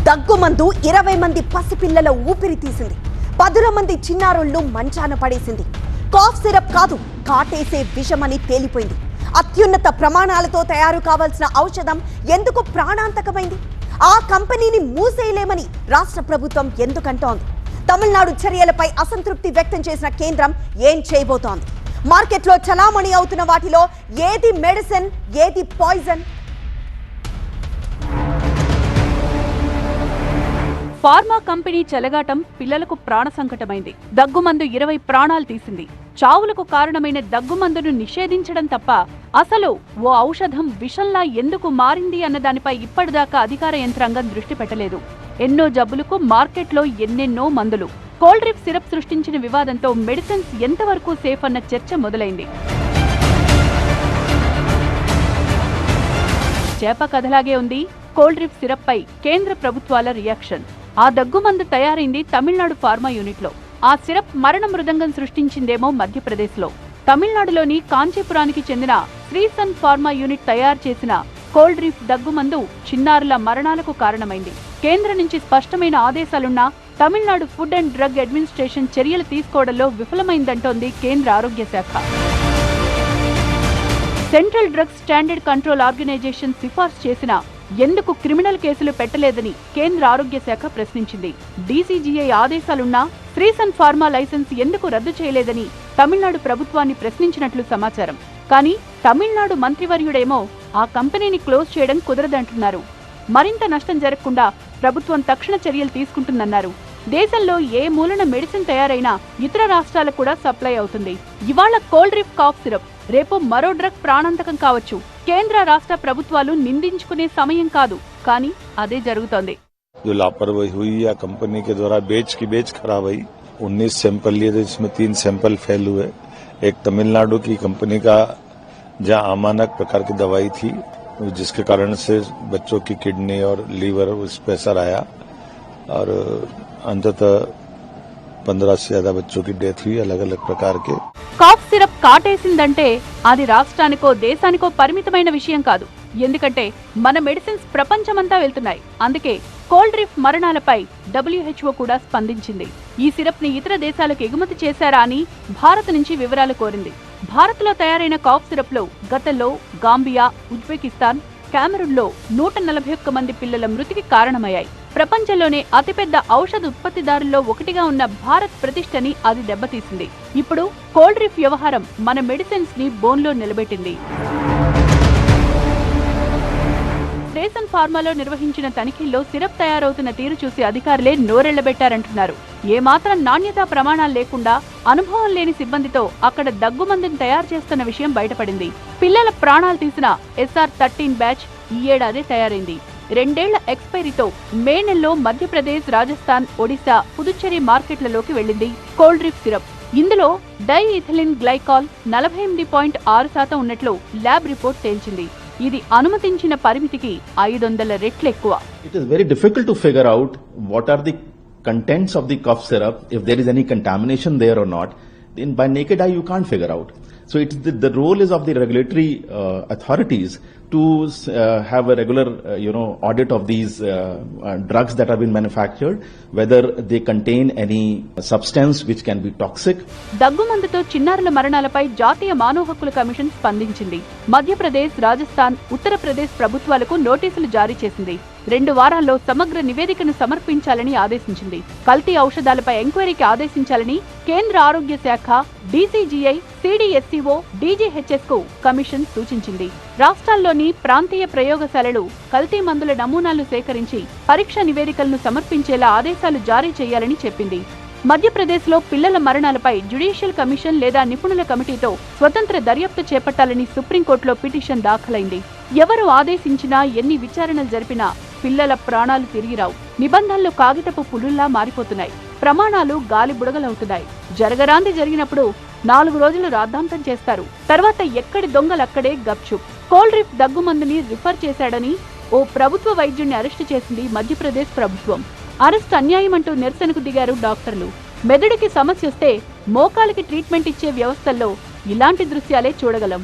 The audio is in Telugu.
దగ్గుమందు 20 మంది పసిపిల్లల ఊపిరి తీసింది. 10 మంది చిన్నారుళ్ళు మంచాన పడేసింది. కాఫ్ సిరప్ కాదు, కాటేసే విషమని తేలిపోయింది. అత్యున్నత ప్రమాణాలతో తయారు కావాల్సిన ఔషధం ఎందుకు ప్రాణాంతకమైంది? ఆ కంపెనీని మూసేయలేమని రాష్ట్ర ప్రభుత్వం ఎందుకంటోంది? తమిళనాడు చర్యలపై అసంతృప్తి వ్యక్తం చేసిన కేంద్రం ఏం చేయబోతోంది? మార్కెట్లో చలామణి అవుతున్న వాటిలో ఏది మెడిసిన్, ఏది పాయిజన్? ఫార్మా కంపెనీ చెలగాటం పిల్లలకు ప్రాణ సంకటమైంది. దగ్గుమందు 20 ప్రాణాలు తీసింది. చావులకు కారణమైన దగ్గుమందును నిషేధించడం తప్ప అసలు ఓ ఔషధం విషంలా ఎందుకు మారింది అన్న దానిపై ఇప్పటిదాకా అధికార యంత్రాంగం దృష్టి పెట్టలేదు. ఎన్నో జబ్బులకు మార్కెట్లో ఎన్నెన్నో మందులు. కోల్డ్ డ్రిప్ సిరప్ సృష్టించిన వివాదంతో మెడిసిన్స్ ఎంతవరకు సేఫ్ అన్న చర్చ మొదలైంది. చేప కథలాగే ఉంది కోల్డ్ డ్రిప్ సిరప్ పై కేంద్ర ప్రభుత్వాల రియాక్షన్. ఆ దగ్గుమందు తయారైంది తమిళనాడు ఫార్మా యూనిట్లో. ఆ సిరప్ మరణ మృదంగం సృష్టించిందేమో మధ్యప్రదేశ్లో. తమిళనాడులోని కాంచీపురానికి చెందిన శ్రీసన్ ఫార్మా యూనిట్ తయారు చేసిన కోల్డ్ డ్రిప్ దగ్గుమందు చిన్నారుల మరణాలకు కారణమైంది. కేంద్రం నుంచి స్పష్టమైన ఆదేశాలున్నా Tamil Nadu food and drug administration చర్యలు తీసుకోవడంలో విఫలమైందంటోంది కేంద్ర ఆరోగ్య శాఖ. Central drugs standard control organisation సిఫార్సు చేసిన ఎందుకు క్రిమినల్ కేసులు పెట్టలేదని కేంద్ర ఆరోగ్య శాఖ ప్రశ్నించింది. డీసీజీఐ ఆదేశాలున్నా శ్రీసన్ ఫార్మా లైసెన్స్ ఎందుకు రద్దు చేయలేదని తమిళనాడు ప్రభుత్వాన్ని ప్రశ్నించినట్లు సమాచారం. కానీ తమిళనాడు మంత్రివర్యుడేమో ఆ కంపెనీని క్లోజ్ చేయడం కుదరదంటున్నారు. మరింత నష్టం జరగకుండా ప్రభుత్వం తక్షణ చర్యలు తీసుకుంటుందన్నారు. దేశంలో ఏ మూలన మెడిసిన్ తయారైనా ఇతర రాష్ట్రాలకు కూడా సప్లై అవుతుంది. ఇవాళ కోల్డ్ డ్రిప్ కాఫ్ సిరప్, రేపు మరో డ్రగ్ ప్రాణాంతకం కావచ్చు. కేంద్ర రాష్ట్ర ప్రభుత్వాలు నిందించుకునే సమయం కాదు, కానీ అదే జరుగుతోంది. जो लापरवाही हुई या कंपनी के द्वारा बेच खराब हुई। 19 सैंपल लिए थे, जिसमें 3 सैंपल फेल हुए। एक तमिलनाडु की कंपनी का जहां अमानक प्रकार की दवाई थी, जिसके कारण से बच्चों की किडनी और लीवर उस पर असर आया और अंततः 15 से ज्यादा बच्चों की डेथ हुई अलग अलग प्रकार के. కాఫ్ సిరప్ కాటేసిందంటే అది రాష్ట్రానికో దేశానికో పరిమితమైన విషయం కాదు. ఎందుకంటే మన మెడిసిన్స్ ప్రపంచమంతా వెళ్తున్నాయి. అందుకే కోల్డ్ డ్రిప్ మరణాలపై WHO కూడా స్పందించింది. ఈ సిరప్ ని ఇతర దేశాలకు ఎగుమతి చేశారా అని భారత్ నుంచి వివరాలు కోరింది. భారత్ లో తయారైన కాఫ్ సిరప్ లో గతంలో గాంబియా, ఉజ్బెకిస్తాన్, కామెరూన్లో 141 మంది పిల్లల మృతికి కారణమయ్యాయి. ప్రపంచంలోనే అతిపెద్ద ఔషధ ఉత్పత్తిదారుల్లో ఒకటిగా ఉన్న భారత్ ప్రతిష్టని అది దెబ్బతీసింది. ఇప్పుడు కోల్డ్ డ్రిప్ వ్యవహారం మన మెడిసిన్స్ ని బోన్లో నిలబెట్టింది. శ్రీసన్ ఫార్మాలో నిర్వహించిన తనిఖీల్లో సిరప్ తయారవుతున్న తీరు చూసి అధికారులే నోరెళ్లబెట్టారంటున్నారు. ఏమాత్రం నాణ్యతా ప్రమాణాలు లేకుండా అనుభవం లేని సిబ్బందితో అక్కడ దగ్గుమందుని తయారు చేస్తున్న విషయం బయటపడింది. పిల్లల ప్రాణాలు తీసిన SR-13 బ్యాచ్ ఈ ఏడాదే తయారైంది. 2 ఏళ్ల ఎక్స్పైరీతో మే నెలలో మధ్యప్రదేశ్, రాజస్థాన్, ఒడిశా, పుదుచ్చేరి మార్కెట్లలోకి వెళ్లింది కోల్డ్ డ్రిప్ సిరప్. ఇందులో డైఇథిలిన్ గ్లైకాల్ 48.6% ఉన్నట్లు ల్యాబ్ రిపోర్ట్ తేల్చింది. ఇది అనుమతించిన పరిమితికి 500 రెట్లు ఎక్కువ. It is very difficult to figure out what are the contents of the cough syrup, if there is any contamination there or not. Then by naked eye you can't figure out. So it's the role is of the regulatory authorities to have a regular audit of these drugs that have been manufactured, whether they contain any substance which can be toxic. దగ్గుమందుతో చిన్నారుల మరణాలపై జాతీయ మానవ హక్కుల కమిషన్ స్పందించింది. మధ్యప్రదేశ్, రాజస్థాన్, ఉత్తరప్రదేశ్ ప్రభుత్వాలకు నోటీసులు జారీ చేసింది. 2 వారాల్లో సమగ్ర నివేదికను సమర్పించాలని ఆదేశించింది. కల్తీ ఔషధాలపై ఎంక్వైరీకి ఆదేశించాలని కేంద్ర ఆరోగ్య శాఖ, డీసీజీఐ, CDSCO, DGHS కు కమిషన్ సూచించింది. రాష్ట్రాల్లోని ప్రాంతీయ ప్రయోగశాలలు కల్తీ మందుల నమూనాలు సేకరించి పరీక్ష నివేదికలను సమర్పించేలా ఆదేశాలు జారీ చేయాలని చెప్పింది. మధ్యప్రదేశ్లో పిల్లల మరణాలపై జ్యుడిషియల్ కమిషన్ లేదా నిపుణుల కమిటీతో స్వతంత్ర దర్యాప్తు చేపట్టాలని సుప్రీంకోర్టులో పిటిషన్ దాఖలైంది. ఎవరు ఆదేశించినా, ఎన్ని విచారణలు జరిపినా పిల్లల ప్రాణాలు తిరిగిరావు. నిబంధనలు కాగితపు పులుల్లా మారిపోతున్నాయి. ప్రమాణాలు గాలి బుడగలవుతున్నాయి. జరగరాంది జరిగినప్పుడు 4 రోజులు రాద్ధాంతం చేస్తారు. తర్వాత ఎక్కడి దొంగలక్కడే గప్చుప్. కోల్డ్ డ్రిప్ దగ్గుమందుని రిఫర్ చేశాడని ఓ ప్రభుత్వ వైద్యుడిని అరెస్టు చేసింది మధ్యప్రదేశ్ ప్రభుత్వం. అరెస్ట్ అన్యాయమంటూ నిరసనకు దిగారు డాక్టర్లు. మెదడుకి సమస్య వస్తే మోకాలికి ట్రీట్మెంట్ ఇచ్చే వ్యవస్థల్లో ఇలాంటి దృశ్యాలే చూడగలం.